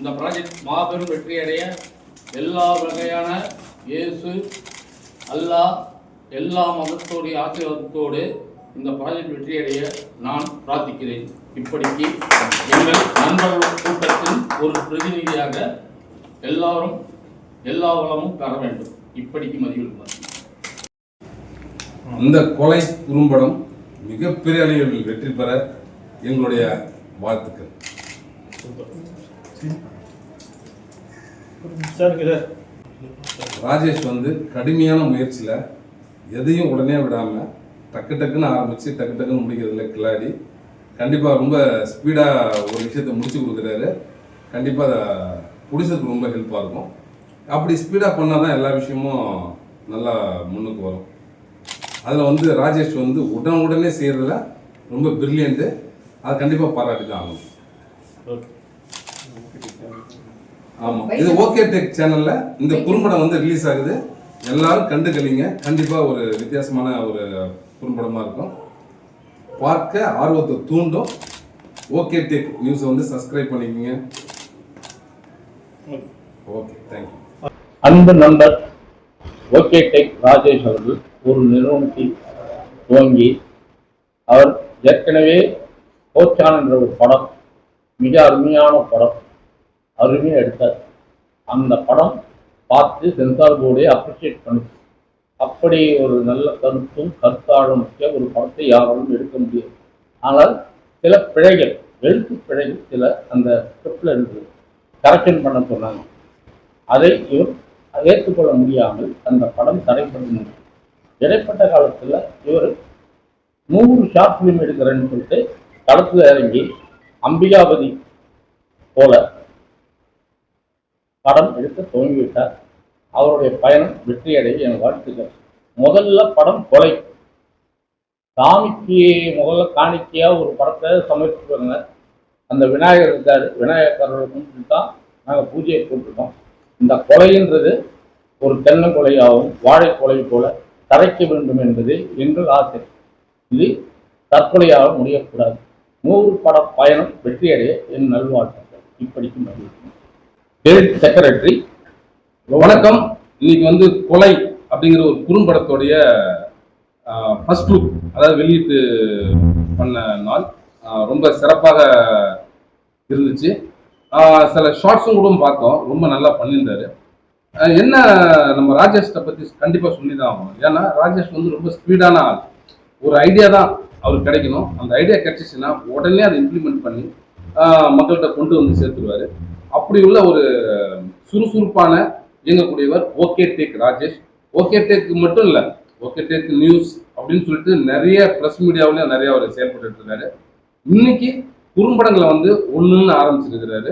இந்த ப்ராஜெக்ட் மாபெரும் வெற்றியடைய எல்லா வகையான இயேசு அல்லாஹ் எல்லா மதத்தோடைய ஆசீர்வாதத்தோடு இந்த ப்ராஜெக்ட் வெற்றியடைய நான் பிரார்த்திக்கிறேன். இப்படிக்கு எங்கள் நண்பர்கள் கூட்டத்தின் ஒரு பிரதிநிதியாக எல்லாரும் எல்லா வளமும் பெற வேண்டும். இப்படிக்கு மதிப்பிடுவார். இந்த கொலை குறும்படம் மிகப்பெரிய அளவில் வெற்றி பெற எங்களுடைய வாழ்த்துக்கள். ராஜேஷ் கடுமையான முயற்சியில் எதையும் உடனே விடாமல் டக்கு டக்குன்னு ஆரம்பித்து டக்கு டக்குன்னு முடிக்கிறதுல கிளாடி கண்டிப்பாக ரொம்ப ஸ்பீடாக ஒரு விஷயத்தை முடிச்சு கொடுக்குறாரு. கண்டிப்பாக அதை பிடிச்சதுக்கு ரொம்ப ஹெல்ப்பாக இருக்கும். அப்படி ஸ்பீடாக பண்ணால் தான் எல்லா விஷயமும் நல்லா முன்னுக்கு வரும். அதில் ராஜேஷ் உடனே செய்கிறதுல ரொம்ப பிரில்லியண்ட்டு. அதை கண்டிப்பாக பாராட்டி தான் ஆகணும். ஆமாம், இது ஓகே டெக் சேனலில் இந்த குறும்படம் ரிலீஸ் ஆகுது. எல்லாரும் கண்டுகளிங்க. கண்டிப்பாக ஒரு வித்தியாசமான ஒரு குறும்படமாக இருக்கும். பார்க்க ஆர்வத்தை தூண்டும். ஓகே டெக் நியூஸை சப்ஸ்கிரைப் பண்ணிக்கோங்க. Okay, thank you. அன்பு நண்பர் ஓகே டெக் ராஜேஷ் அவர்கள் ஒரு நிறுவனத்தை துவங்கி அவர் ஏற்கனவே கோச்சான் என்ற ஒரு படம், மிக அருமையான படம், அருமையாக எடுத்தார். அந்த படம் பார்த்து சென்சார் போர்டே அப்ரிஷியேட் பண்ணுச்சு. அப்படி ஒரு நல்ல கருத்தாழம் முக்கிய ஒரு படத்தை யாராலும் எடுக்க முடியாது. ஆனால் சில பிழைகள், எழுத்து பிழைகள் சில அந்த ஸ்கிரிப்டில் இருந்தது, கரெக்ஷன் பண்ண சொன்னாங்க. அதை இவர் ஏற்றுக்கொள்ள முடியாமல் அந்த படம் தடைப்பட்டு இடைப்பட்ட காலத்தில் இவர் 100 ஷார்ட் ஃபிலிம் எடுக்கிறேன்னு சொல்லிட்டு களத்தில் இறங்கி அம்பிகாபதி போல படம் எடுக்க துவங்கிவிட்டார். அவருடைய பயணம் வெற்றியடைய என் வாழ்த்துக்கள். முதல்ல படம் கொலை. சாமிக்கு முதல்ல காணிக்கையாக ஒரு படத்தை சமர்ப்பிப்பாங்க. அந்த விநாயகர் இருக்கார், விநாயகரோட கும்பிட்டு தான் நாங்கள் பூஜையை போட்டுருக்கோம். இந்த கொலைன்றது ஒரு தென்னங்கொலையாகவும் வாழை கொலை போல கரைக்க வேண்டும் என்பது எங்கள் ஆசை. இது தற்கொலையாக முடியக்கூடாது. 100 பட பயணம் வெற்றியடைய என் நல்வாழ்த்துக்கள். இப்படிக்கு மகிழ்ச்சி. செக்ரட்டரி வணக்கம். இன்னைக்கு கொலை அப்படிங்கிற ஒரு குறும்படத்துடைய ஃபர்ஸ்ட் லுக், அதாவது வெளியீட்டு பண்ண நாள் ரொம்ப சிறப்பாக இருந்துச்சு. சில ஷார்ட்ஸும் கூட பார்த்தோம், ரொம்ப நல்லா பண்ணியிருந்தாரு. என்ன நம்ம ராஜேஷ்ட பற்றி கண்டிப்பாக சொல்லி தான் ஆகணும். ஏன்னா ராஜேஷ் ரொம்ப ஸ்பீடான ஆள். ஒரு ஐடியா தான் அவருக்கு கிடைக்கணும். அந்த ஐடியா கிடைச்சிச்சுன்னா உடனே அதை இம்ப்ளிமெண்ட் பண்ணி மக்கள்கிட்ட கொண்டு சேர்த்துருவார். அப்படி உள்ள ஒரு சுறுசுறுப்பான இயங்கக்கூடியவர் okay tech Rajesh. Okay tech மட்டும் இல்லை, ஓகே டெக் நியூஸ் அப்படின்னு சொல்லிட்டு நிறைய ப்ரெஸ் மீடியாவிலையும் நிறைய அவர் செயல்பட்டு இருக்காரு. இன்னைக்கு குறும்படங்களை ஒன்றுன்னு ஆரம்பிச்சிருக்கிறாரு.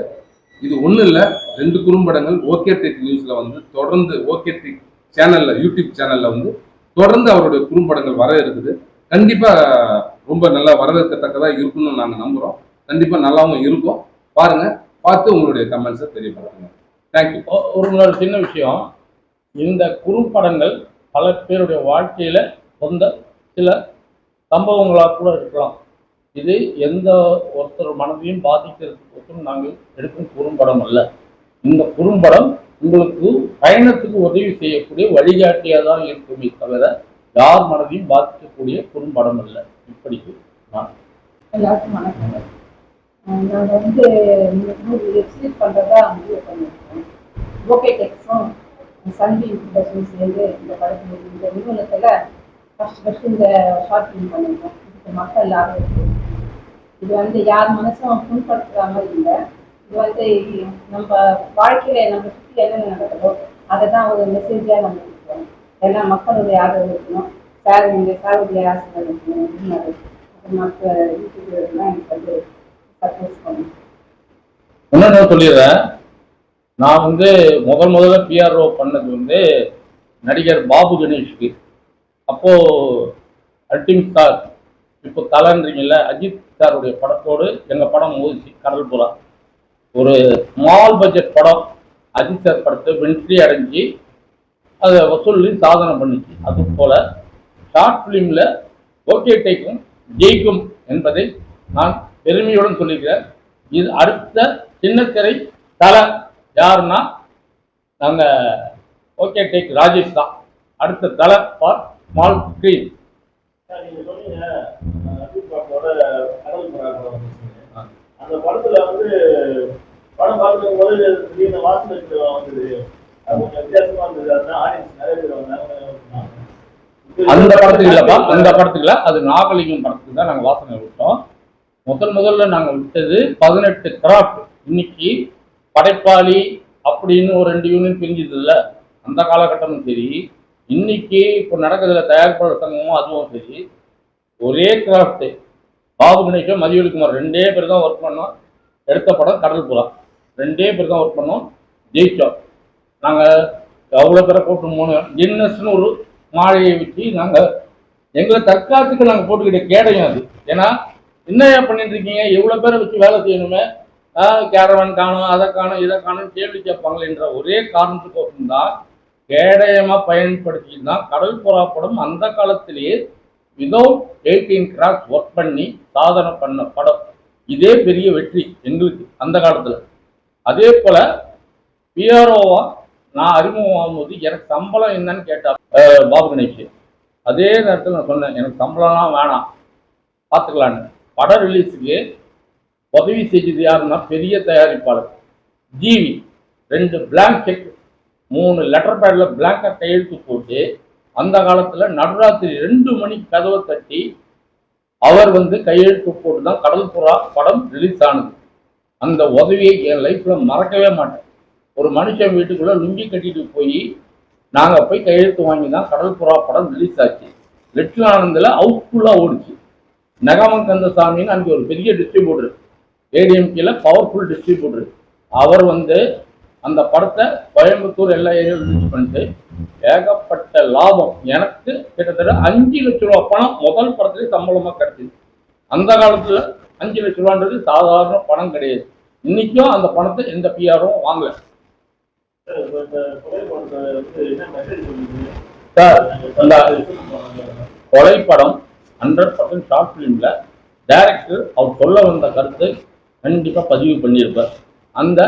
இது ஒன்றும் இல்லை, 2 குறும்படங்கள் ஓகே டெக் நியூஸில் தொடர்ந்து ஓகே டெக் சேனலில், யூடியூப் சேனலில் தொடர்ந்து அவருடைய குறும்படங்கள் வர இருக்குது. கண்டிப்பாக ரொம்ப நல்லா வரவேற்கத்தக்கதாக இருக்குன்னு நாங்கள் நம்புகிறோம். கண்டிப்பாக நல்லாவும் இருக்கும். பாருங்கள், பார்த்து உங்களுடைய கமெண்ட்ஸை தெரியப்படுத்துங்க. தேங்க்யூ. ஒரு சின்ன விஷயம், இந்த குறும்படங்கள் பல பேருடைய வாழ்க்கையில் சொந்த சில சம்பவங்களாக கூட இருக்கலாம். இது எந்த ஒருத்தர் மனதையும் பாதிக்கிறதுக்கு நாங்கள் எடுக்கும் குறும்படம் அல்ல. இந்த குறும்படம் உங்களுக்கு பயணத்துக்கு உதவி செய்யக்கூடிய வழிகாட்டியாக தான் இருக்குமே தவிர யார் மனதையும் பாதிக்கக்கூடிய குறும்படம் அல்ல. இப்படிக்கு நான் எல்லாருக்கும் வணக்கம். நாங்கள் எக்ஸ்பிளைன் பண்ணுறதா முடிவு பண்ணியிருக்கோம். ஓகே டெக்ஸும் சன்டி இன்டர்நேஷனல் சேர்ந்து இந்த படத்தில் இந்த நிறுவனத்தில் ஃபஸ்ட்டு இந்த ஷார்ட் ஃபிலிம் பண்ணியிருக்கோம். இதுக்கு மக்கள் எல்லாரும் இருக்குது. இது யார் மனசும் புண்படுத்துகிற மாதிரி இல்லை. இது நம்ம வாழ்க்கையில் நம்ம சுற்றி என்னென்ன நடக்குதோ அதை தான் ஒரு மெசேஜாக நம்ம கொடுக்குறோம். ஏன்னா மக்களுடைய ஆதரவு இருக்கணும், சாருடைய ஆசீர்வாதம் இருக்கணும். அது மற்ற யூடியூப்லாம் எனக்கு சப்போர்ட் பண்ணணும். இன்னொன்று சொல்லிடுறேன். நான் முதல்ல பிஆர்ஓ பண்ணது நடிகர் பாபு கணேஷ்க்கு. அப்போது அல்டிமேட் ஸ்டார், இப்போ தலைன்றீங்கல்ல, அஜித் சாருடைய படத்தோடு எங்கள் படம் மோதிச்சு. கடல் புறா ஒரு ஸ்மால் பட்ஜெட் படம் அஜித் சார் படத்தை வெற்றி அடைஞ்சி அதை வசூலி சாதனை பண்ணிச்சு. அது போல் ஷார்ட் ஃபிலிமில் ஓகே டெக்கும் ஜெயிக்கும் என்பதை நான் பெருமையுடன் சொல்லிக்கிறேன். இது அடுத்த சின்னத்திரை தலை யாருன்னா நாங்க ஓகே டேக் ராஜேஷ் தான் அடுத்த தலை ஃபார் ஸ்மால் ஸ்கிரீன். அந்த படத்துல வந்து படம் பார்க்கும் போது திடீர்னு வாசலுக்கு வந்தது, அது கொஞ்சம் வித்தியாசமா இருந்தது. அதுதான் ஆடியன்ஸ் நிறைய பேர் வந்தாங்க. அந்த படத்துக்கு இல்லப்பா, அந்த படத்துக்கு இல்ல, அது நாகலிங்கம் படத்துக்கு தான் நாங்க வாசனை விட்டோம். முதல்ல நாங்க விட்டது 18 கிராஃப்ட். இன்னைக்கு படைப்பாளி அப்படின்னு ஒரு 2 யூனிட் பிரிஞ்சது இல்ல, அந்த காலகட்டமும் சரி, இன்னைக்கு இப்போ நடக்கிறதுல தயாரிப்பாளர் சங்கமும் அதுவும் சரி, ஒரே கிராஃப்ட். பாபு கணேஷும் மதியொலிக்குமார் 2 பேர் தான் ஒர்க் பண்ணோம். எடுத்த படம் கடல் புறா, 2 பேர் தான் ஒர்க் பண்ணோம், ஜெயிச்சோம். நாங்கள் அவ்வளோ பேரை கூட்டம் போனோம். கின்னஸ்னு ஒரு மாலையை வச்சு நாங்கள் எங்களை தற்காத்துக்கு நாங்கள் போட்டுக்கிட்ட கேடையும் அது. ஏன்னா என்னையா பண்ணிட்டு இருக்கீங்க, எவ்வளோ பேரை வச்சு வேலை செய்யணுமே, கேரவன் காணும், அதை காணும், இதை காணும் கேள்வி கேட்பாங்க என்ற ஒரே காரணத்துக்கு தான் கேடயமாக பயன்படுத்தி தான் கடல் புறா படம் அந்த காலத்திலேயே விதவுட் 18 கிராஃப்ட் ஒர்க் பண்ணி சாதனை பண்ண படம். இதே பெரிய வெற்றி எங்களுக்கு அந்த காலத்தில். அதே போல பிஆர்ஓவா நான் அறிமுகம் ஆகும்போது எனக்கு சம்பளம் என்னன்னு கேட்டார் பாபு கணேஷ். அதே நேரத்தில் நான் சொன்னேன் எனக்கு சம்பளம்லாம் வேணாம், பார்த்துக்கலான்னு. படம் ரிலீஸுக்கு உதவி செஞ்சது யாருன்னா பெரிய தயாரிப்பாளர் ஜிவி. 2 பிளாங்க் செக், 3 லெட்டர் பேடில் பிளாங்காக கையெழுத்து போட்டு அந்த காலத்தில் நடுராத்திரி 2 மணிக்கு கதவை தட்டி அவர் கையெழுத்து போட்டு தான் கடல் புறா படம் ரிலீஸ் ஆனது. அந்த உதவியை என் லைஃப்பில் மறக்கவே மாட்டேன். ஒரு மனுஷன் வீட்டுக்குள்ளே லுங்கி கட்டிட்டு போய் நாங்கள் போய் கையெழுத்து வாங்கி தான் கடல் புறா படம் ரிலீஸ் ஆச்சு. லிட்டில் ஆனந்தில் அவுட்ஃபுல்லாக ஓடிச்சு. நகமன் கந்தசாமின்னு அன்றைக்கி ஒரு பெரிய டிஸ்ட்ரிபியூட்டர், ஏடிஎம்கேல பவர்ஃபுல் டிஸ்ட்ரிபியூட்டர், அவர் அந்த படத்தை கோயம்புத்தூர் எல்லா ஏரியாவும் ரிலீஸ் பண்ணிட்டு ஏகப்பட்ட லாபம். எனக்கு கிட்டத்தட்ட 5 லட்ச ரூபா பணம் முதல் படத்துலேயே சம்பளமாக கிடைச்சிது. அந்த காலத்தில் 5 லட்ச ரூபான்றது சாதாரண பணம் கிடையாது. இன்னைக்கும் அந்த பணத்தை எந்த பிஆரும் வாங்கல. சார் அந்த கொலை படம் 100% ஷார்ட் ஃபிலிமில் டைரக்டர் அவர் சொல்ல வந்த கருத்தை கண்டிப்பாக பதிவு பண்ணியிருப்பார். அந்த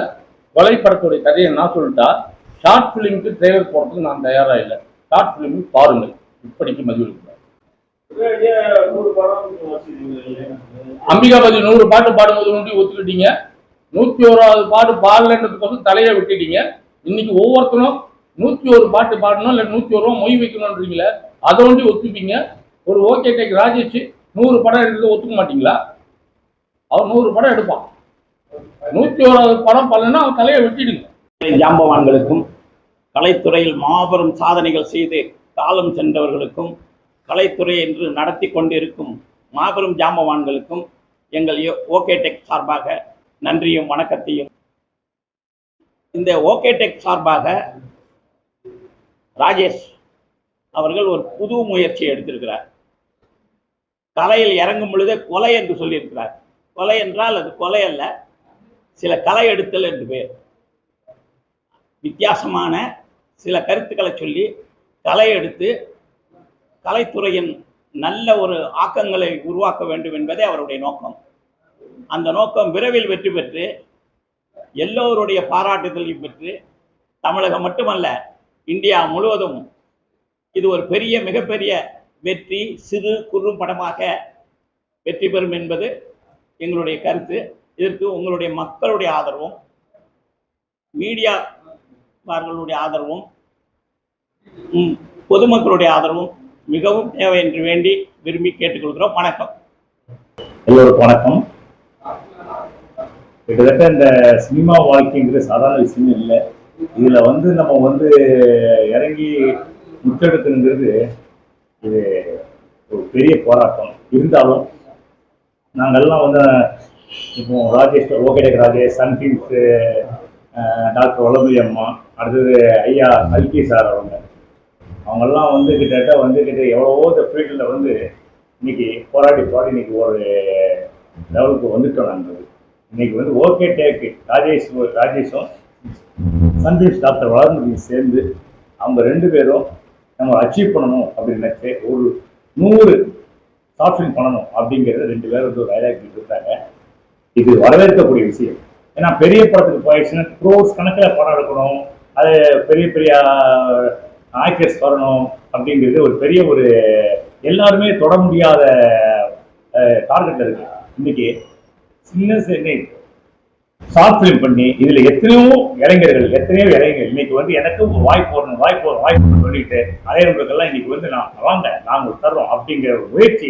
கொலை படத்துடைய கதையை நான் சொல்லிட்டா ஷார்ட் ஃபிலிமுக்கு ட்ரெய்லர் போடுறதுக்கு நான் தயாராக இல்லை. ஷார்ட் ஃபிலிமுக்கு பாருங்கள், இப்படிக்கு மதிவு இருக்கிறார். அம்பிகாபதி 100 பாட்டு பாடும்போது ஒன்றி ஒத்துக்கிட்டீங்க, 101வது பாட்டு பாடலன்றதுக்கோசம் தலையை விட்டுட்டீங்க. இன்னைக்கு ஒவ்வொருத்தரும் 101 பாட்டு பாடணும், இல்லை 101 ரூபா மொய் வைக்கணும்ன்றீங்களே, அதை ஒன்றி ஒத்துப்பீங்க. ஒரு ஓகே டேக் ராஜேஷ் 100 படம் எடுத்து ஒத்துக்க மாட்டீங்களா? அவர் 100 படம் எடுப்பான், 101வது படம் பண்ணலன்னா அவன் தலையை வெட்டிடுங்க. ஜாம்பவான்களுக்கும் கலைத்துறையில் மாபெரும் சாதனைகள் செய்து காலம் சென்றவர்களுக்கும் கலைத்துறை என்று நடத்தி கொண்டிருக்கும் மாபெரும் ஜாம்பவான்களுக்கும் எங்கள் ஓகே டெக் சார்பாக நன்றியும் வணக்கத்தையும். இந்த ஓகே டெக் சார்பாக ராஜேஷ் அவர்கள் ஒரு புது முயற்சியை எடுத்திருக்கிறார். கலையில் இறங்கும் பொழுதே கொலை என்று சொல்லியிருக்கிறார். கொலை என்றால் அது கொலை அல்ல, சில கலை எடுத்தல் என்று பேர். வித்தியாசமான சில கருத்துக்களை சொல்லி கலை எடுத்து கலைத்துறையின் நல்ல ஒரு ஆக்கங்களை உருவாக்க வேண்டும் என்பதே அவருடைய நோக்கம். அந்த நோக்கம் விரைவில் வெற்றி பெற்று எல்லோருடைய பாராட்டுதலையும் பெற்று தமிழகம் மட்டுமல்ல இந்தியா முழுவதும் இது ஒரு பெரிய மிகப்பெரிய வெற்றி, சிறு குறு படமாக வெற்றி பெறும் என்பது எங்களுடைய கருத்து. இதற்கு உங்களுடைய மக்களுடைய ஆதரவும் மீடியாவார்களுடைய ஆதரவும் பொதுமக்களுடைய ஆதரவும் மிகவும் தேவை என்று வேண்டி விரும்பி கேட்டுக்கொள்கிறோம். வணக்கம். எல்லோருக்கும் வணக்கம். கிட்டத்தட்ட இந்த சினிமா வாழ்க்கைங்கிறது சாதாரண விஷயம் இல்லை. இதில் நம்ம இறங்கி முற்றெடுக்கணுங்கிறது இது ஒரு பெரிய போராட்டம். இருந்தாலும் நாங்கள்லாம் இப்போ ராஜேஷ், ஓகே டேக் ராஜேஷ், சன்ஃபில்ஸ், டாக்டர் வளர்மதி அம்மா, அடுத்தது ஐயா கல்கி சார், அவங்கெல்லாம் கிட்டத்தட்ட எவ்வளவோ இந்த ஃபீல்டில் இன்னைக்கு போராடி இன்னைக்கு ஒரு லெவலுக்கு வந்துட்டோம். நாங்கள் இன்னைக்கு ஓகே டேக் ராஜேஷும் சன்ஃபில்ஸ் டாக்டர் வளர்மதியும் சேர்ந்து அவங்க 2 பேரும் நம்ம அச்சீவ் பண்ணணும் அப்படின்னு ஒரு 100 ஷார்ட் ஃபிலிம் பண்ணணும் அப்படிங்கிறத 2 பேர் ஒரு டைலாக் இருக்காங்க. இது வரவேற்கக்கூடிய விஷயம். ஏன்னா பெரிய படத்துக்கு போயிடுச்சுன்னா க்ரோஸ் கணக்கில் படம் எடுக்கணும், அது பெரிய பெரிய ஆக்டர்ஸ் வரணும் அப்படிங்கிறது ஒரு பெரிய ஒரு எல்லாருமே தொட முடியாத டார்கெட்ல இருக்கு. இன்னைக்கு சின்ன ஷார்ட் ஃபிலிம் பண்ணி இதுல எத்தனையோ இளைஞர்கள் இன்னைக்கு வந்து எனக்கு வாய்ப்பு சொல்லிட்டு அலையவங்களுக்கெல்லாம் இன்னைக்கு வந்து நாங்கள் தர்றோம் அப்படிங்கிற ஒரு முயற்சி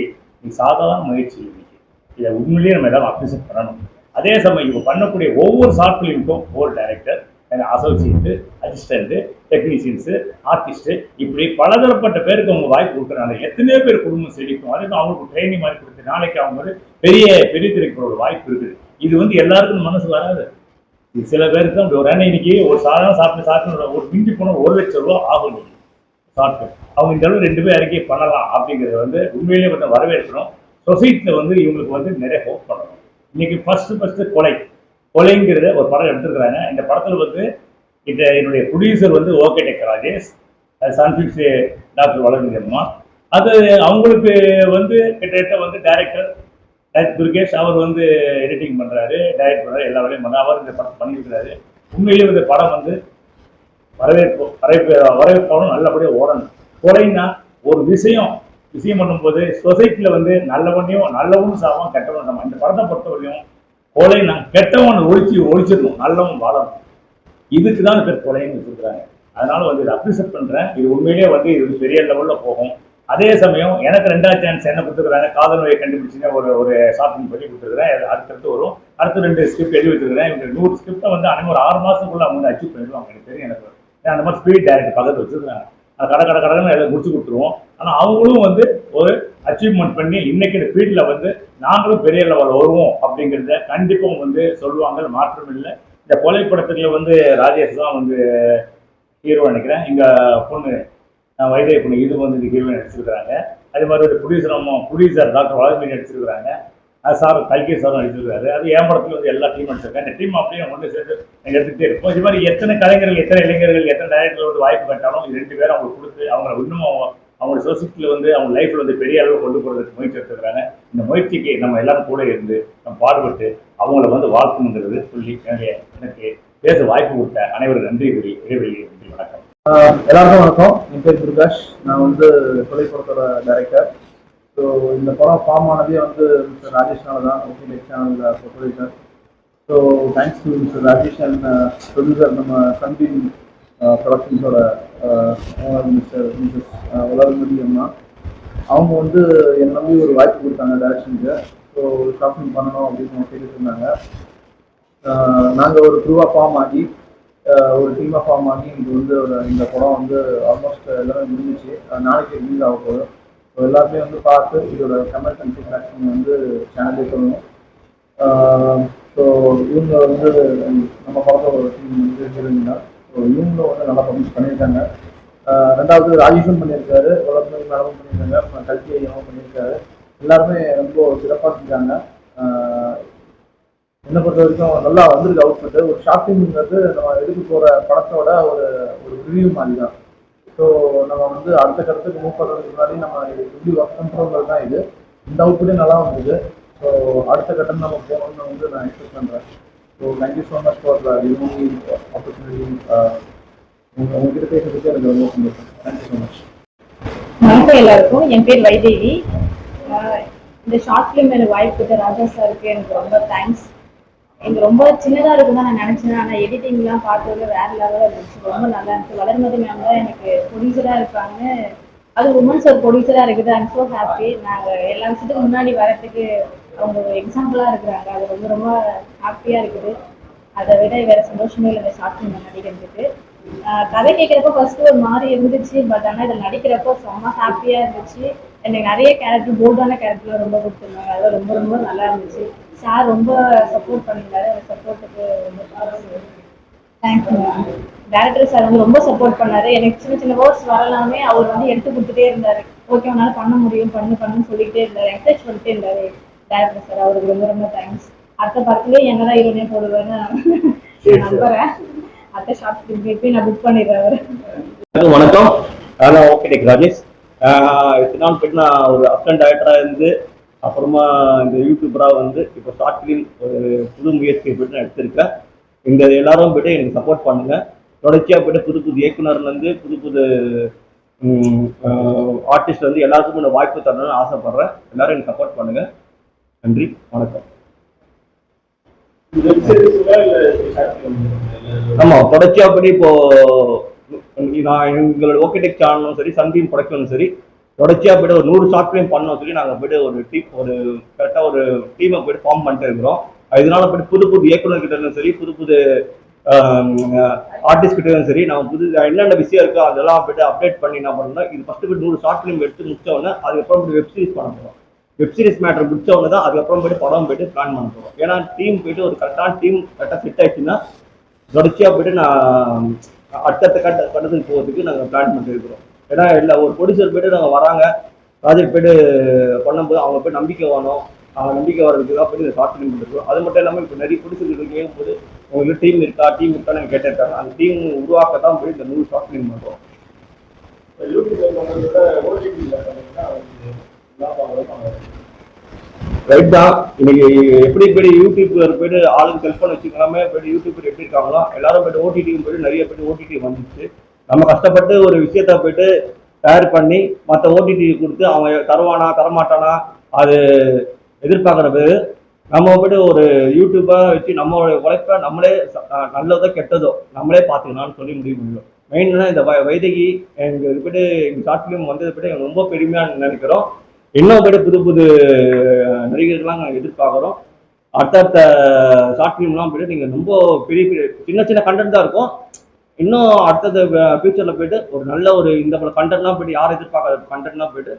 சாதாரண முயற்சி. இன்னைக்கு இதை உண்மையிலேயே நம்ம எல்லாரும் அப்ரிசியேட் பண்ணணும். அதே சமயம் இப்போ பண்ணக்கூடிய ஒவ்வொரு ஷார்ட் ஃபிலிமுக்கும் ஒவ்வொரு director, associate, assistant, technicians, artist, இப்படி பலதரப்பட்ட பேருக்கு அவங்க வாய்ப்பு கொடுக்குறாங்க. எத்தனையோ பேர் குடும்பம் செழிக்கும். அதுக்கு அவங்களுக்கு ட்ரைனிங் மாதிரி கொடுத்து நாளைக்கு அவங்க வந்து பெரிய திரைக்கு ஒரு வாய்ப்பு இருக்குது. இது வந்து எல்லாருக்கும் மனசு வராது. இது சில பேருக்கு தான் ஒரு இன்னைக்கு ஒரு சாதாரண சாப்பிட்டு ஒரு மிஞ்சி போன 1 லட்சம் ரூபா ஆகும் சாப்பிட்டு அவங்க இந்த அளவு 2 பேர் அறிக்கை பண்ணலாம் அப்படிங்கிறது வந்து உண்மையிலேயே கொஞ்சம் வரவேற்கணும். சொசைட்டியில் வந்து இவங்களுக்கு வந்து நிறைய ஹோப் பண்ணணும். இன்னைக்கு ஃபர்ஸ்ட் கொலைங்கிறத ஒரு படம் எடுத்துருக்குறாங்க. இந்த படத்தில் வந்து என்னுடைய ப்ரொடியூசர் வந்து ஓகே டெக் ராஜேஷ், சன்ஃபிக்ஸ் டாக்டர் வளர்மதி அம்மா. அது அவங்களுக்கு வந்து கிட்டத்தட்ட வந்து டைரக்டர் துர்கேஷ் அவர் வந்து எடிட்டிங் பண்ணுறாரு, டைரக்ட் பண்ணுறாரு, எல்லா வேலையும் பண்ணுறாரு. அவர் இந்த படம் பண்ணியிருக்கிறாரு. உண்மையிலேயே இந்த படம் வந்து வரவேற்பாலும் நல்லபடியாக ஓடணும். கொலைன்னா ஒரு விஷயம் பண்ணும்போது சொசைட்டியில் வந்து நல்லவனும் சாவான், கெட்டவனும் சாவான். இந்த படத்தை பொறுத்தவரையும் கொலைனா கெட்டவன் ஒழிச்சிடணும், நல்லவன் வாழணும். இதுக்கு தான் பேர் கொலைன்னு வச்சுருக்குறாங்க. அதனால வந்து இதை அப்ரிசியேட் பண்ணுறேன். இது உண்மையிலேயே வந்து இது பெரிய லெவலில் போகும். அதே சமயம் எனக்கு 2வது சான்ஸ் என்ன கொடுத்துருக்காங்க, காதல் நோயை கண்டுபிடிச்சிங்க ஒரு ஷாப்பிங் பண்ணி கொடுத்துருக்குறேன். அடுத்தடுத்து வரும். அடுத்து 2 ஸ்கிரிப்ட் எழுதி வச்சுருக்கிறேன். இவங்க 100 ஸ்கிரிப்டை வந்து ஒரு 6 மாதத்துக்குள்ள அவங்க அச்சீவ் பண்ணிடுவாங்க. எனக்கு தெரியும். எனக்கு அந்த மாதிரி ஸ்பீட் டைரக்டர் பக்கத்தில் வச்சுருக்காங்க. கடை எல்லாம் முடிச்சு கொடுத்துருவோம். ஆனால் அவங்களும் வந்து ஒரு அச்சீவ்மெண்ட் பண்ணி இன்னைக்கு இந்த ஃபீல்டில் வந்து நாங்களும் பெரிய லெவலில் வருவோம் அப்படிங்கிறத கண்டிப்பாக வந்து சொல்லுவாங்க, மாற்றம் இல்லை. இந்த கொலைப்படத்துல வந்து ராஜேஷ் தான் வந்து ஹீரோ நினைக்கிறேன். எங்கள் பொண்ணு வைதேகி பொண்ணு இது வந்து இந்த ஹீரோயின் நடிச்சிருக்கிறாங்க. அதே மாதிரி ஒரு ப்ரொடியூசர் டாக்டர் வளர்மதி நடிச்சிருக்கிறாங்க. சார் கல்கி சாரும் நடிச்சிருக்காரு. அது என் படத்துல வந்து எல்லா டீம் நடிச்சிருக்காங்க. இந்த டீம் அப்படியே ஒன்று சேர்ந்து எடுத்துகிட்டே இருப்போம். இது மாதிரி எத்தனை கலைஞர்கள், எத்தனை இளைஞர்கள், எத்தனை டைரக்டர்கள் வந்து வாய்ப்பு கட்டாலும் இது 2 பேரும் அவங்களுக்கு கொடுத்து அவங்க இன்னும் அவங்க சொசைட்டியில் வந்து அவங்க லைஃப்ல வந்து பெரிய அளவு கொண்டு போகிறதுக்கு முயற்சி எடுத்துக்கிறாங்க. இந்த முயற்சிக்கு நம்ம எல்லாரும் கூட இருந்து நம்ம பாடுபட்டு அவங்கள வந்து வாழ்க்கணுங்கிறது சொல்லி எனக்கு பேச வாய்ப்பு கொடுத்த அனைவரும் நன்றி கூறி இடைவெளி. வணக்கம். எல்லாருக்கும் வணக்கம். என் பேர் துர்காஷ். நான் வந்து கொலைப்படத்தோட டைரக்டர். ஸோ இந்த படம் ஃபார்ம் ஆனதே வந்து மிஸ்டர் ராஜேஷ்னால தான், ஓகே டெக் சேனலில் producer. So thanks to mister Rajesh and producer நம்ம சன்பின் ப்ரொடக்ஷன்ஸோட மிஸ்ஸஸ் வளர்மதி அம்மா. அவங்க வந்து என்னை நம்பி ஒரு வாய்ப்பு கொடுத்தாங்க டைரக்ஷனுக்கு. ஸோ ஷாப்பிங் பண்ணணும் அப்படின்னு கேட்டுட்டு இருந்தாங்க. நாங்கள் ஒரு குரூவாக ஃபார்ம் ஆகி ஒரு டீமாக ஃபார்ம் ஆகி இது வந்து இந்த படம் வந்து ஆல்மோஸ்ட் எல்லாமே முடிஞ்சிச்சு. நாளைக்கு ரிலீஸ் ஆக போகுது. ஸோ எல்லாருமே வந்து பார்த்து இதோட கமெண்ட் அண்ட் ஃபீட்பேக் வந்து சேனலே சொல்லணும். ஸோ இவங்க வந்து நம்ம படத்தோட ஒரு டீம் வந்து ஹீரோயின் தான். ஸோ இவங்களும் வந்து நல்லா பப்ளிஷ் பண்ணியிருக்காங்க. 2வது ராஜேஷும் பண்ணியிருக்காரு, வளர்மதி மேடமும் பண்ணியிருக்காங்க, கல்கி ஐயாவும் பண்ணியிருக்காரு. எல்லாருமே ரொம்ப சிறப்பாக செஞ்சாங்க. என்னை பொறுத்த வரைக்கும் நல்லா வந்திருக்கு அவுட்புட்டு. ஒரு ஷாப்பிங்கிறது நம்ம எடுக்க போகிற படத்தோட ஒரு ரிவ்யூ மாதிரி தான். ஸோ நம்ம வந்து அடுத்த கட்டத்துக்கு மூவ் பண்ணுறதுக்கு முன்னாடி நம்ம எப்படி ஒர்க் பண்ணுறோங்கிறது தான் இது. இந்த அவுட்புட்டே நல்லா வந்தது. ஸோ அடுத்த கட்டம் நம்ம போகணும்னு வந்து நான் எக்ஸ்பெக்ட் பண்ணுறேன். So thank you so much for giving opportunity. உங்ககிட்ட பேசுறதுக்கு எனக்கு ரொம்ப சந்தோஷம். Thank you so much. வணக்கம் எல்லாருக்கும். என் பேர் வைதேகி. இந்த ஷார்ட் ஃபிலிம் எனக்கு வாய்ப்பு கொடுத்த ராஜா சாருக்கு எனக்கு ரொம்ப தேங்க்ஸ். எனக்கு ரொம்ப சின்னதாக இருக்குன்னு தான் நான் நினச்சேன். ஆனால் எடிட்டிங்லாம் பார்த்தது வேறு லெவலில் இருந்துச்சு. ரொம்ப நல்லா இருந்துச்சு. வளர்மதி மேம் தான் எனக்கு ப்ரொடியூசராக இருப்பாங்க. அது உமன்ஸ் ஒரு ப்ரொடியூசராக இருக்குது. I'm so happy. நாங்கள் எல்லா விஷயத்துக்கும் முன்னாடி வரத்துக்கு அவங்க ஒரு எக்ஸாம்பிளாக இருக்கிறாங்க. அது ரொம்ப ரொம்ப ஹாப்பியாக இருக்குது. அதை விட வேறு சந்தோஷமே இல்லை இந்த ஷார்ட் ஃபிலிம் நடிக்கிறதுக்கு. கதை கேட்குறப்போ ஃபர்ஸ்ட்டு ஒரு மாதிரி இருந்துச்சு. பட் ஆனால் இதில் நடிக்கிறப்போ செம்ம ஹாப்பியாக இருந்துச்சு. எனக்கு நிறைய கேரக்டர், போல்டான கேரக்டர்லாம் ரொம்ப கொடுத்துருந்தாங்க. அதெல்லாம் ரொம்ப ரொம்ப நல்லா இருந்துச்சு. சார் ரொம்ப சப்போர்ட் பண்ணியிருந்தாரு. அந்த சப்போர்ட்டுக்கு ரொம்ப தேங்க்யூ. டேரக்டர் சார் வந்து ரொம்ப சப்போர்ட் பண்ணாரு. எனக்கு சின்ன சின்ன வேர்ட்ஸ் வரலாமே அவர் வந்து எடுத்து கொடுத்துட்டே இருந்தார். ஓகே உன்னால பண்ண முடியும், பண்ணுன்னு சொல்லிக்கிட்டே இருந்தார். என்கரேஜ் பண்ணிட்டே இருந்தார் டேரக்டர் சார். அவருக்கு ரொம்ப ரொம்ப தேங்க்ஸ். அடுத்த படத்துலேயே என்னதான் ஹீரோனே போடுவேன்னு நம்புறேன். அடுத்த ஷார்ட் ஃபிலிம் நான் புக் பண்ணிடுறேன். வணக்கம். நான் ஓகே டெக் ராஜேஷ். இத்தனை நாள் போய்ட்டு நான் ஒரு அசிஸ்டன்ட் டைரக்டராக இருந்து அப்புறமா இந்த யூடியூபராக வந்து இப்போ ஷார்ட் ஃபிலிம் ஒரு புது முயற்சியை போய்ட்டு நான் எடுத்திருக்கேன். இந்த எல்லாரும் போய்ட்டு எனக்கு சப்போர்ட் பண்ணுங்க. தொடர்ச்சியாக போய்ட்டு புது புது இயக்குனர்லேருந்து புது புது ஆர்டிஸ்ட் வந்து எல்லாருக்கும் இந்த வாய்ப்பு தரணும்னு ஆசைப்படுறேன். எல்லாரும் எனக்கு சப்போர்ட் பண்ணுங்க. நன்றி, வணக்கம். ஆமா, தொடர்ச்சியா படி இப்போ நான் எங்களோட ஓகேடெக் சேனலும் சரி, சன்டீம் ப்ரொடக்ஷனும் சரி, தொடர்ச்சியா போய்ட்டு ஒரு 100 ஷார்ட் ஃபிலிம் பண்ணோம் சொல்லி நாங்கள் போய்ட்டு ஒரு கரெக்டாக ஒரு டீமை போய்ட்டு ஃபார்ம் பண்ணிட்டு இருக்கிறோம். இதனால போய்ட்டு புது புது இயக்குநர்கிட்ட இருந்தாலும் சரி, புது புது ஆர்டிஸ்ட் கிட்ட இருந்தாலும் சரி, நம்ம புது என்னென்ன விஷயம் இருக்கோ அதெல்லாம் போய்ட்டு அப்டேட் பண்ணி என்ன பண்ணோம்னா, இது ஃபர்ஸ்ட் போய்ட்டு 100 ஷார்ட் ஃபிலிம் எடுத்து முடிச்சோடனே அதுக்கப்புறம் போய்ட்டு வெப் சீரிஸ் பண்ண போகிறோம். வெப் சீரிஸ் மேட்டர் முடிச்சவங்க தான் அதுக்கப்புறம் போய்ட்டு படம் போய்ட்டு பிளான் பண்ண போகிறோம். ஏன்னா டீம் போய்ட்டு ஒரு கரெக்டான டீம் கரெக்டாக செட் ஆயிடுச்சுன்னா தொடர்ச்சியாக போய்ட்டு நான் அடுத்தடுத்த கட்டத்துக்கு போகிறதுக்கு நாங்கள் பிளான் பண்ணிட்டு இருக்கிறோம். ஏன்னா இல்லை ஒரு ப்ரொடியூசர் போய்ட்டு நாங்கள் வராங்க ப்ராஜெக்ட் போய்ட்டு பண்ணும்போது அவங்க போய் நம்பிக்கை வேணும். அவங்க நம்பிக்கை வர்றதுக்கு தான் போய்ட்டு இந்த ஷார்ட் ஃபிலிம் பண்ணிருக்கோம். அது மட்டும் இல்லாமல் இப்போ நிறைய ப்ரொடியூசர்கள் கேட்கும்போது உங்களுக்கு டீம் இருக்கான்னு எனக்கு கேட்டிருக்காங்க. அந்த டீம் உருவாக்க தான் போய் இந்த 100 ஷார்ட் ஃபிலிம் பண்ணுறோம். ரைட் தான். இன்னைக்கு எப்படி போய்ட்டு யூடியூப்ல போய்ட்டு ஆளுக்கு செல்ஃபோன் வச்சுக்கலாமே போய்ட்டு யூடியூப்ல எப்படி இருக்காங்களோ எல்லாரும் போய்ட்டு ஓடிடி போய்ட்டு நிறைய போய்ட்டு ஓடிடி வந்துச்சு. நம்ம கஷ்டப்பட்டு ஒரு விஷயத்த போய்ட்டு தயார் பண்ணி மற்ற ஓடிடி கொடுத்து அவன் தருவானா தரமாட்டானா அது எதிர்பார்க்கறது. நம்ம போய்ட்டு ஒரு யூடியூப்பை வச்சு நம்மளோட உழைப்பை நம்மளே நல்லதோ கெட்டதோ நம்மளே பார்த்துக்கலாம்னு சொல்லி முடிவு பண்ணிடுவோம். மெயின்னா இந்த வைதகி எங்களுக்கு போய்ட்டு எங்கள் ஷார்ட் ஃபிலிம் வந்தது போய்ட்டு எங்களுக்கு ரொம்ப பெருமையாக நினைக்கிறோம். இன்னும் போய்ட்டு புது புது நடிகர்கள்லாம் நாங்கள் எதிர்பார்க்குறோம். அடுத்தடுத்த ஷார்ட் ஃபிலிம்லாம் போய்ட்டு நீங்கள் ரொம்ப பெரிய பெரிய சின்ன கண்டென்ட் தான் இருக்கும். இன்னும் அடுத்தது ஃபியூச்சரில் போய்ட்டு ஒரு நல்ல ஒரு இந்த போல கண்டென்ட்லாம் போய்ட்டு யாரும் எதிர்பார்க்காத கண்டென்ட்லாம் போய்ட்டு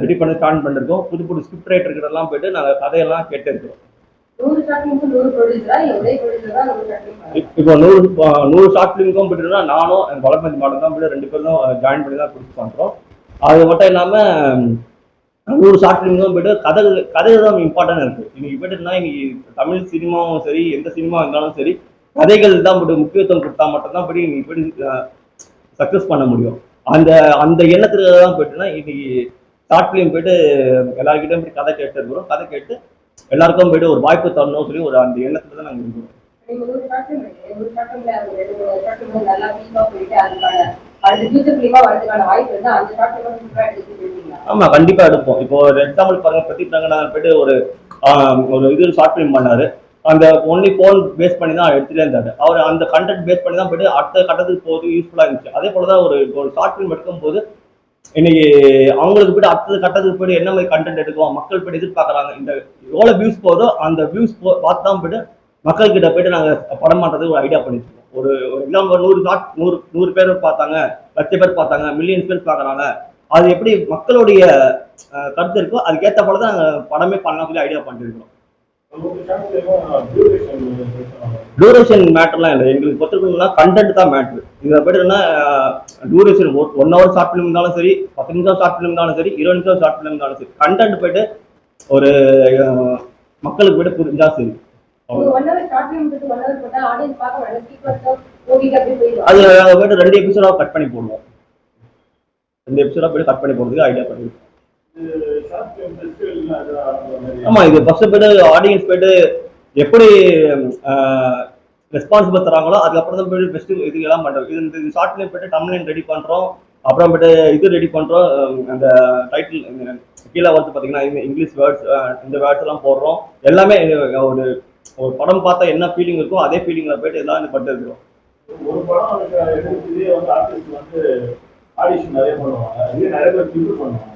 ரெடி பண்ணி ஸ்டார்ட் பண்ணிருக்கோம். புது புது ஸ்கிரிப்ட் ரைட்டர்கிட்டலாம் போய்ட்டு நாங்கள் கதையெல்லாம் கேட்டு இருக்கிறோம். இப்போ 100 ஷார்ட் ஃபிலிமுக்கும் போய்ட்டுனா நானும் என் வளர்மதி மாடல் தான் போய்ட்டு 2 பேரும் தான் ஜாயின் பண்ணி தான் கொடுத்து பண்ணுறோம். அது மட்டும் இல்லாமல் 100 ஷார்ட் ஃபிலிமுக்கும் போய்ட்டு கதை தான் இம்பார்ட்டன்ட் இருக்குது. இன்னைக்கு போய்ட்டுனா இன்னைக்கு தமிழ் சினிமாவும் சரி, எந்த சினிமா இருந்தாலும் சரி, கதைகள் தான் போய்ட்டு முக்கியத்துவம் கொடுத்தா மட்டும்தான் போய்ட்டு இன்னைக்கு போய்ட்டு சக்ஸஸ் பண்ண முடியும். அந்த எண்ணத்துல தான் போய்ட்டுனா இன்னைக்கு ஷார்ட் ஃபிலிம் போய்ட்டு எல்லாருக்கிட்டையும் போய்ட்டு கதை கேட்டு இருக்கிறோம். கதை கேட்டு எல்லாருக்கும் போய்ட்டு ஒரு வாய்ப்பு தரணும் சொல்லி ஒரு அந்த எண்ணத்துல தான் நாங்கள் இருக்கிறோம். ஆமா, கண்டிப்பா எடுப்போம். இப்போ ஒரு எக்ஸாம்பிள் பாருங்க, பிரதீப் ரங்கநாதன் போய்ட்டு ஒரு இது ஷார்ட் ஃபிலிம் பண்ணாரு. அந்த ஒன்லி போன் பேஸ் பண்ணி தான் எடுத்துட்டே இருந்தாரு. அவர் அந்த கண்டென்ட் பேஸ் பண்ணி தான் போய்ட்டு அடுத்த கட்டத்துக்கு போகிறது யூஸ்ஃபுல்லாக இருந்துச்சு. அதே போல தான் ஒரு ஷார்ட் ஃபிலிம் எடுக்கும் போது இன்னைக்கு அவங்களுக்கு போய்ட்டு அடுத்த கட்டத்துக்கு போய்ட்டு என்ன மாதிரி கண்டென்ட் எடுக்கும் மக்கள் போய்ட்டு எதிர்பார்க்குறாங்க. இந்த எவ்வளோ வியூஸ் போதோ அந்த வியூஸ் பார்த்து தான் போய்ட்டு மக்கள்கிட்ட போய்ட்டு நாங்கள் படம் மாட்டுறதுக்கு ஒரு ஐடியா பண்ணிட்டு இருக்கோம். ஒரு எக்ஸாம்பிள் 100 பேர் பார்த்தாங்க, 1,00,000 பேர் பார்த்தாங்க, மில்லியன்ஸ் பேர் பார்க்குறாங்க. அது எப்படி மக்களுடைய கருத்து இருக்கோ அதுக்கேற்ற போல தான் நாங்கள் படமே பண்ணலாம் சொல்லி ஐடியா பண்ணிட்டு இருக்கோம். டியூரேஷன் மேட்டர்லாம் இல்லை. எங்களுக்கு பொறுத்தவரைக்கும்னா கண்டென்ட் தான் மேட்ரு. இதில் போய்ட்டுன்னா டியூரேஷன் 1 hour ஷார்ட் ஃபிலிம் இருந்தாலும் சரி, 10 நிமிஷம் ஷார்ட் ஃபிலிம் இருந்தாலும் சரி, 20 நிமிஷம் ஷார்ட் ஃபிலிம் இருந்தாலும் சரி, கண்டென்ட் போய்ட்டு ஒரு மக்களுக்கு போய்ட்டு புரிஞ்சா சரி. அது நாங்கள் போய்ட்டு 2 எபிசோடாக கட் பண்ணி போடுவோம். 2 எபிசோடாக போய்ட்டு கட் பண்ணி போடுறதுக்கு ஐடியா பண்ணிருக்கோம். ஆமா, இது ஃபர்ஸ்ட் போய்ட்டு ஆடியன்ஸ் போய்ட்டு எப்படி ரெஸ்பான்சிபிள் தராங்களோ அதுக்கப்புறம் தான் போய்ட்டு பெஸ்ட் இது எல்லாம் பண்றோம். இந்த ஷார்ட் ஃபிலிம் போய்ட்டு டம்ப்ளைன் ரெடி பண்றோம். அப்புறம் போய்ட்டு இது ரெடி பண்றோம். அந்த டைட்டில் கீழே வந்து பார்த்தீங்கன்னா இங்கிலீஷ் வேர்ட்ஸ், இந்த வேர்ட்ஸ் எல்லாம் போடுறோம். எல்லாமே ஒரு படம் பார்த்தா என்ன ஃபீலிங் இருக்கோ அதே ஃபீலிங்ல போய்ட்டு எல்லாம் பண்ணிட்டு இருக்கிறோம். ஒரு படம் வந்து ஆர்டிஸ்ட் வந்து ஆடிஷன் நிறைய பண்ணுவாங்க, நிறைய பேர் பிரிவு பண்ணுவாங்க.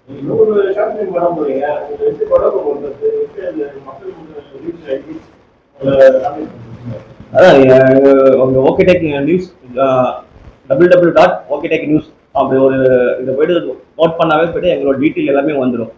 100 ஷார்ட் ஃபிலிம் படம் போறீங்க, எப்படி படம் பண்ணுறது, மக்களுக்கு ரீச் ஆகி அதான் உங்க ஓகேடெக் நியூஸ் www.okteknews அப்படி ஒரு இதை போய்ட்டு நோட் பண்ணாவே போய்ட்டு எங்களோட டீட்டெயில் எல்லாமே வந்துடும்.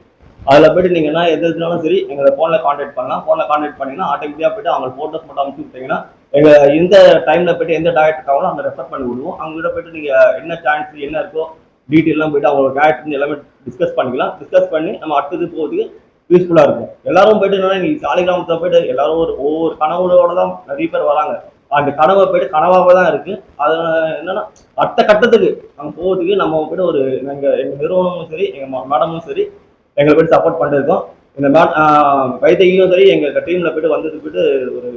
அதில் போய்ட்டு நீங்கன்னா எதுனாலும் சரி எங்களை ஃபோனில் கான்டாக்ட் பண்ணலாம். ஃபோனில் கான்டாக்ட் பண்ணிங்கன்னா ஆட்டோமேட்டிக்காக போய்ட்டு அவங்க ஃபோட்டோஸ் மட்டும் அமைச்சு விட்டீங்கன்னா எங்கள் எந்த டைமில் போய்ட்டு எந்த டயட் இருக்காங்களோ அங்கே ரெஃபர் பண்ணி விடுவோம். அவங்ககிட்ட போய்ட்டு நீங்கள் என்ன சான்ஸ் என்ன இருக்கோ டீட்டெயிலாம் போய்ட்டு அவங்களோட டயட் எல்லாமே டிஸ்கஸ் பண்ணிக்கலாம். டிஸ்கஸ் பண்ணி நம்ம அடுத்தது போகிறதுக்கு யூஸ்ஃபுல்லாக இருக்கும். எல்லாரும் போய்ட்டு என்னன்னா இன்னைக்கு சாலிகிராமத்தில் போய்ட்டு எல்லாரும் ஒவ்வொரு கனவோட தான் நிறைய பேர் வராங்க. அந்த கனவை போய்ட்டு கனவாக தான் இருக்கு. அது என்னன்னா அடுத்த கட்டத்துக்கு நம்ம போகிறதுக்கு நம்ம போய்ட்டு எங்கள் நிறுவனமும் சரி, எங்கள் மேடமும் சரி, எங்களை போயிட்டு சப்போர்ட் பண்ணிருக்கோம். இந்த வைத்தியும் சரி எங்க டீம்ல போயிட்டு வந்தது போயிட்டு ஒரு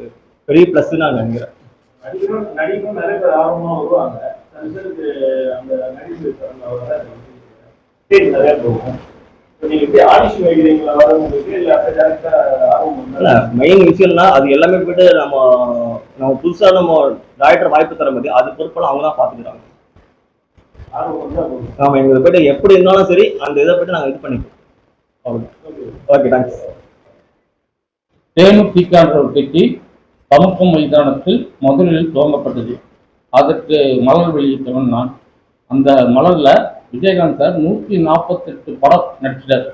பெரிய பிளஸ் நான் நினைக்கிறேன். நடிகரும் நிறைய பேர் ஆர்வமா வருவாங்க. அந்த நடிப்பு நிறைய போகும். நீங்க எப்படி ஆடிஷன் வைக்கிறீங்களா வரவங்களுக்கு இல்ல டேரக்டா ஆர்வம்? இல்ல மெயின் விஷயம்னா அது எல்லாமே போயிட்டு நம்ம புதுசா நம்ம டைரக்டர் வாய்ப்பு தர மாதிரி அது பொறுப்பெல்லாம் அவங்க தான் பாத்துக்கிறாங்க. ஆமா, எங்களுக்கு போயிட்டு எப்படி இருந்தாலும் சரி அந்த இதை போயிட்டு நாங்க இது பண்ணிப்போம். Okay, thanks. தேமுதிக என்ற ஒரு கட்சி சமூகம் மைதானத்தில் முதலில் துவங்கப்பட்டது. அதற்கு மலர் வெளியிட்டவன் நான். அந்த மலர்ல விஜயகாந்த் சார் 148 படம் நடிச்சிட்டார்.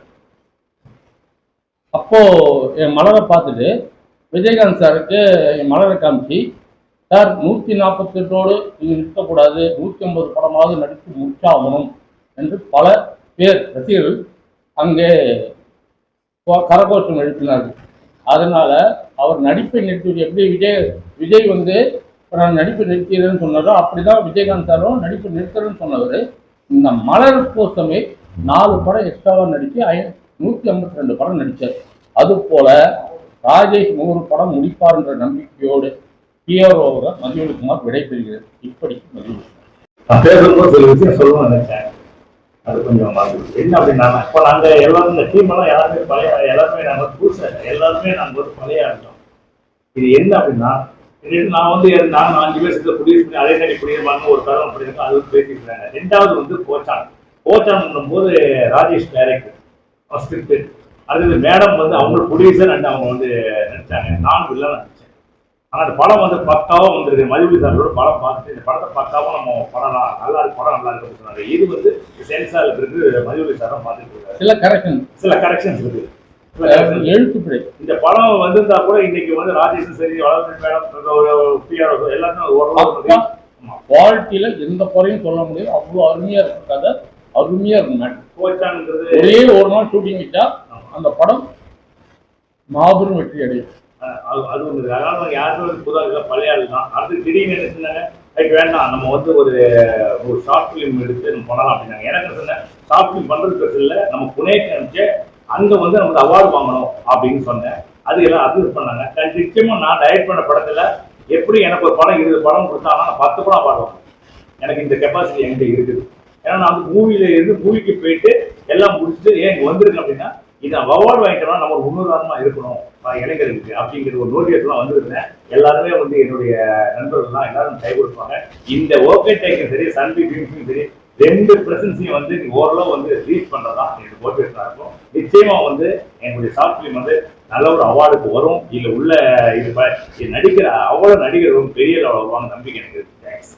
அப்போ என் மலரை பார்த்துட்டு விஜயகாந்த் சாருக்கு என் மலரை காமிச்சு, சார் 148ஓடு இது நிற்கக்கூடாது, 150 படமாவது நடித்து முடிச்சாகணும் என்று பல பேர் ரசிகர்கள் அங்கே கரகோஷம் எழுப்பினார்கள். அதனால அவர் நடிப்பை நிறுத்தி எப்படி விஜய் வந்து நான் நடிப்பை நிறுத்திடுறேன்னு சொன்னாரோ அப்படிதான் விஜயகாந்த் சாரும் நடிப்பை நிறுத்துறேன்னு சொன்னவர் இந்த மலர் கோசமே 4 படம் எக்ஸ்ட்ராவாக நடித்து 152 படம் நடித்தார். அது போல ராஜேஷ் 100 படம் முடிப்பார் என்ற நம்பிக்கையோடு ஹீரோவாக மதிவெளிக்குமார் விடைபெறுகிறது. இப்படிக்கு மதிவெளி நான் பேசும்போது சில விஷயம் சொல்லணும்னு நினைச்சேன். அது கொஞ்சம் என்ன அப்படின்னா, இப்போ நாங்கள் எல்லாரும் இந்த டீம் எல்லாம் எல்லாருமே நாங்கள் புதுசாக எல்லாருமே நாங்கள் ஒரு பழைய ஆகிட்டோம். இது என்ன அப்படின்னா, நான் வந்து நான் 5 பேர் சேர்த்து குடியிருப்பு அதே மாதிரி குடியிருப்பாங்க ஒரு தரம் பண்ணியிருக்கோம். அது வந்து பேசிக்கிறாங்க. 2வது வந்து கோச்சான் போது ராஜேஷ் டைரக்டர் ஸ்கிரிப்ட், அது மேடம் வந்து அவங்களோட ப்ரொடியூசர் அண்ட் அவங்க வந்து நடிச்சாங்க. நான் வில்லன் நடிச்சேன். ஆனால் அந்த படம் வந்து பக்காவாக வந்துருக்கு. மதிவெளி சாரோட படம் பார்த்துட்டு இந்த படத்தை பக்காவாக நம்ம பண்ணலாம், நல்லா இருக்கு, படம் நல்லா இருக்கு சொன்னாங்க. இது வந்து சென்சார்ல இருக்கு. மதிவெளி சாரம் பார்த்துட்டு இருக்காரு. சில கரெக்ஷன்ஸ் இருக்கு. எழுத்துப்பிழை. இந்த படம் வந்திருந்தா கூட இன்னைக்கு வந்து ராஜேஷ் சரி மேடம் எல்லாருமே குவாலிட்டியில எந்த குறையும் சொல்ல முடியும். அவ்வளோ அருமையா இருக்கு கதை, அருமையா இருக்கும். ஒரே ஒரு நாள் ஷூட்டிங் வச்சா அந்த படம் மாபெரும் வெற்றி அடையும். அது ஒன்று. அதனால யாருமே புதாக பழைய ஆள் தான். அடுத்து திடீர்னு என்ன சொன்னாங்க, வேண்டாம் நம்ம வந்து ஒரு ஷார்ட் ஃபிலிம் எடுத்து நம்ம பண்ணலாம் அப்படின்னாங்க. எனக்கு சொன்னேன், ஷார்ட் ஃபிலிம் பண்றது பிரச்சனை இல்லை, நம்ம புனேக்கு அனுப்பிச்சு அங்க வந்து நமக்கு அவார்டு வாங்கணும் அப்படின்னு சொன்னேன். அது எல்லாம் அப்யூஸ் பண்ணாங்க. நிச்சயமா நான் டைரக்ட் பண்ண படத்துல எப்படி எனக்கு ஒரு படம் 20 படம் கொடுத்தாங்கன்னா நான் 10 படம் பாடுவேன். எனக்கு இந்த கெப்பாசிட்டி என்கிட்ட இருக்குது. ஏன்னா நான் வந்து மூவிக்கு போயிட்டு எல்லாம் முடிச்சுட்டு ஏன் வந்திருக்கேன் அப்படின்னா, இதை அவார்டு வாங்கிட்டோம்னா நம்ம ஒரு முன்னுதாரணமா இருக்கணும் இளைஞர்களுக்கு அப்படிங்கிற ஒரு நோட்டிஃபிகேஷன் வந்திருந்தேன். எல்லாருமே வந்து என்னுடைய நண்பர்கள்லாம் எல்லாரும் கை கொடுப்பாங்க. இந்த ஓகே டேக்கும் சரி, சன் டிவிக்கும் சரி, 2 பிரசன்ஸையும் வந்து ஓரளவு வந்து ரீச் பண்றதா எனக்கு மோட்டிவேஷனா இருக்கும். நிச்சயமா வந்து எங்களுடைய ஷார்ட் ஃபிலிம் வந்து நல்ல ஒரு அவார்டுக்கு வரும். இதுல உள்ள இது நடிக்கிற அவ்வளவு நடிகர்களும் பெரிய லெவலில் வருவாங்க நம்பிக்கை எனக்கு இருக்கு. தேங்க்ஸ்.